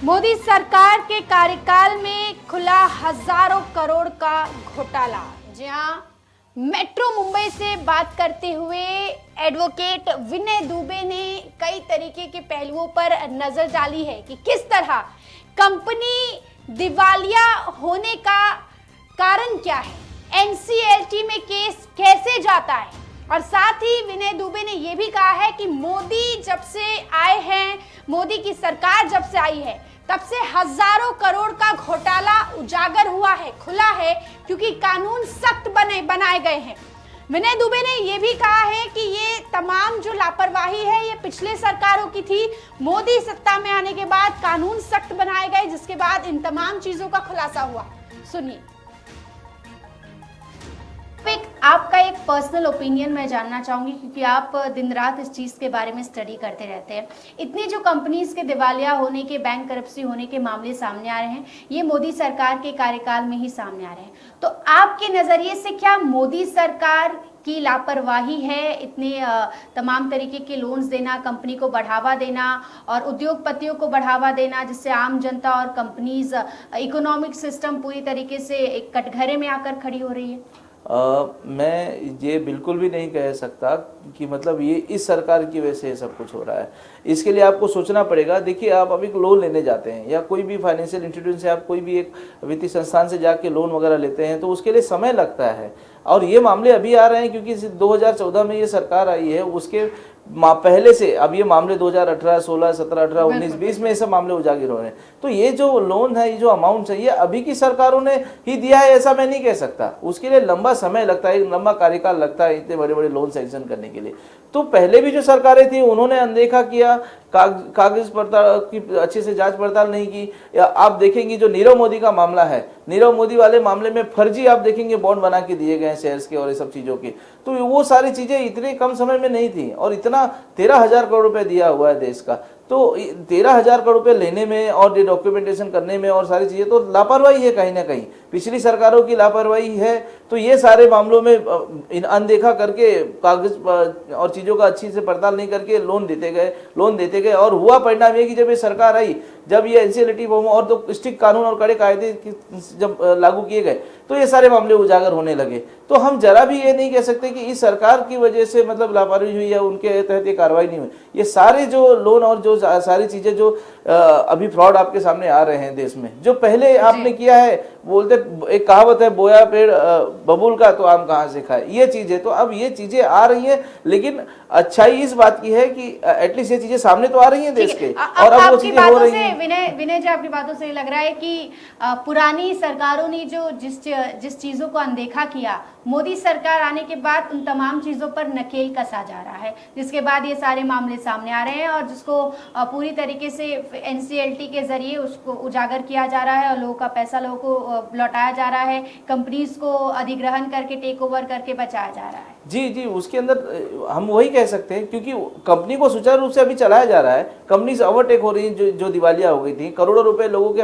मोदी सरकार के कार्यकाल में खुला हजारों करोड़ का घोटाला। जहां मेट्रो मुंबई से बात करते हुए एडवोकेट विनय दुबे ने कई तरीके के पहलुओं पर नजर डाली है कि किस तरह कंपनी दिवालिया होने का कारण क्या है, एनसीएलटी में केस कैसे जाता है। और साथ ही विनय दुबे ने यह भी कहा है कि मोदी जब से आए हैं, मोदी की सरकार जब से आई है, तब से हजारों करोड़ का घोटाला उजागर हुआ है, खुला है, क्योंकि कानून सख्त बनाए गए हैं। विनय दुबे ने यह भी कहा है कि ये तमाम जो लापरवाही है ये पिछले सरकारों की थी। मोदी सत्ता में आने के बाद कानून सख्त बनाए गए, जिसके बाद इन तमाम चीजों का खुलासा हुआ। सुनिए। आपका एक पर्सनल ओपिनियन मैं जानना चाहूंगी, क्योंकि आप दिन रात इस चीज़ के बारे में स्टडी करते रहते हैं। इतनी जो कंपनीज के दिवालिया होने के, बैंक करप्सी होने के मामले सामने आ रहे हैं, ये मोदी सरकार के कार्यकाल में ही सामने आ रहे हैं। तो आपके नज़रिए से क्या मोदी सरकार की लापरवाही है, इतने तमाम तरीके के लोन्स देना, कंपनी को बढ़ावा देना और उद्योगपतियों को बढ़ावा देना, जिससे आम जनता और कंपनीज, इकोनॉमिक सिस्टम पूरी तरीके से एक कटघरे में आकर खड़ी हो रही है? मैं ये बिल्कुल भी नहीं कह सकता कि मतलब ये इस सरकार की वजह से ये सब कुछ हो रहा है। इसके लिए आपको सोचना पड़ेगा। देखिए, आप अभी लोन लेने जाते हैं या कोई भी फाइनेंशियल इंस्टीट्यूशन से, आप कोई भी एक वित्तीय संस्थान से जाके लोन वगैरह लेते हैं, तो उसके लिए समय लगता है। और ये मामले अभी आ रहे हैं क्योंकि 2014 में ये सरकार आई है, उसके पहले से अब ये मामले 2018, 16, 17, 18, 19, 20 में ये सब मामले उजागर हो रहे हैं। तो ये जो लोन है, ये जो अमाउंट है, ये अभी की सरकारों ने ही दिया है ऐसा मैं नहीं कह सकता। उसके लिए लंबा समय लगता है, लंबा कार्यकाल लगता है इतने बड़े बड़े लोन सैंक्शन करने के लिए। तो पहले भी जो सरकारें थी उन्होंने अनदेखा किया, कागज पड़ताल की अच्छे से जांच पड़ताल नहीं की। या आप देखेंगे जो नीरव मोदी का मामला है, नीरव मोदी वाले मामले में फर्जी आप देखेंगे बॉन्ड बना के दिए गए शेयर्स के और ये सब चीज़ों के। तो वो सारी चीज़ें इतने कम समय में नहीं थी, और इतना 13,000 करोड़ रुपए दिया हुआ है देश का। तो 13,000 करोड़ रुपए लेने में और डॉक्यूमेंटेशन करने में और सारी चीज़ें, तो लापरवाही है कहीं ना कहीं, पिछली सरकारों की लापरवाही है। तो ये सारे मामलों में अनदेखा करके, कागज और चीज़ों का अच्छी से पड़ताल नहीं करके लोन देते गए। और हुआ परिणाम ये कि जब ये सरकार आई, जब ये एनसीएलटी और तो स्ट्रिक्ट कानून और कड़े कायदे जब लागू किए गए, तो ये सारे मामले उजागर होने लगे। तो हम जरा भी ये नहीं कह सकते कि इस सरकार की वजह से मतलब लापरवाही हुई है, उनके तहत ये कार्रवाई नहीं हुई। ये सारे जो लोन और जो सारी चीजें जो अभी फ्रॉड आपके सामने आ रहे हैं देश में, जो पहले आपने किया है, बोलते एक कहावत है, बोया पेड़ बबूल का तो आम कहाँ से खाए, ये चीज है। तो अब ये चीजें आ रही हैं, लेकिन अच्छाई इस बात की है कि एटलीस्ट ये चीजें सामने तो आ रही हैं देश के, और अब वो चीजें हो रही हैं। विनय जी, आपकी बातों से लग रहा है कि पुरानी सरकारों ने जो जिस चीजों को अनदेखा किया, मोदी सरकार आने के बाद उन तमाम चीजों पर नकेल कसा जा रहा है, जिसके बाद ये सारे मामले सामने आ रहे हैं और जिसको पूरी तरीके से एनसीएलटी के जरिए उसको उजागर किया जा रहा है और लोगों का पैसा लोगों को लौटाया जा रहा है, कंपनीज को अधिग्रहण करके, टेक ओवर करके बचाया जा रहा है। जी, उसके अंदर हम वही कह सकते हैं, क्योंकि कंपनी को सुचारू रूप से अभी चलाया जा रहा है। कंपनी से ओवरटेक हो रही है, जो दिवालिया हो गई थी, करोड़ों रुपए लोगों के,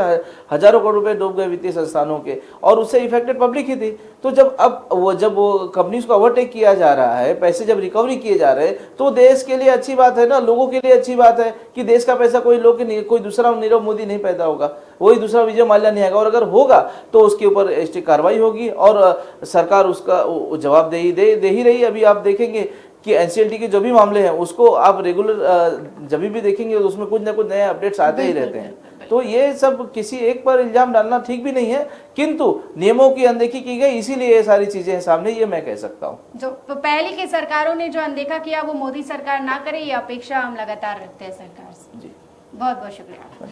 हजारों करोड़ रुपए डूब गए वित्तीय संस्थानों के, और उससे इफेक्टेड पब्लिक ही थी। तो जब वो कंपनीज को ओवरटेक किया जा रहा है, पैसे जब रिकवरी किए जा रहे हैं, तो देश के लिए अच्छी बात है ना, लोगों के लिए अच्छी बात है कि देश का पैसा कोई दूसरा नीरव मोदी नहीं पैदा होगा, वही दूसरा विजय माल्या नहीं आएगा। और अगर होगा तो उसके ऊपर स्ट्रिक्ट कार्रवाई होगी और सरकार उसका जवाबदेही दे ही रही। अभी आप देखेंगे कि एनसीएलटी के जो भी मामले हैं, उसको आप रेगुलर जब भी देखेंगे तो उसमें कुछ ना कुछ नए अपडेट्स आते ही रहते हैं। तो ये सब किसी एक पर इल्जाम डालना ठीक भी नहीं है, किंतु नियमों की अनदेखी की गई, इसीलिए ये सारी चीजें सामने, ये मैं कह सकता हूँ। जो पहले की सरकारों ने जो अनदेखा किया वो मोदी सरकार ना करे, ये अपेक्षा हम लगातार रखते हैं सरकार से। जी, बहुत बहुत शुक्रिया।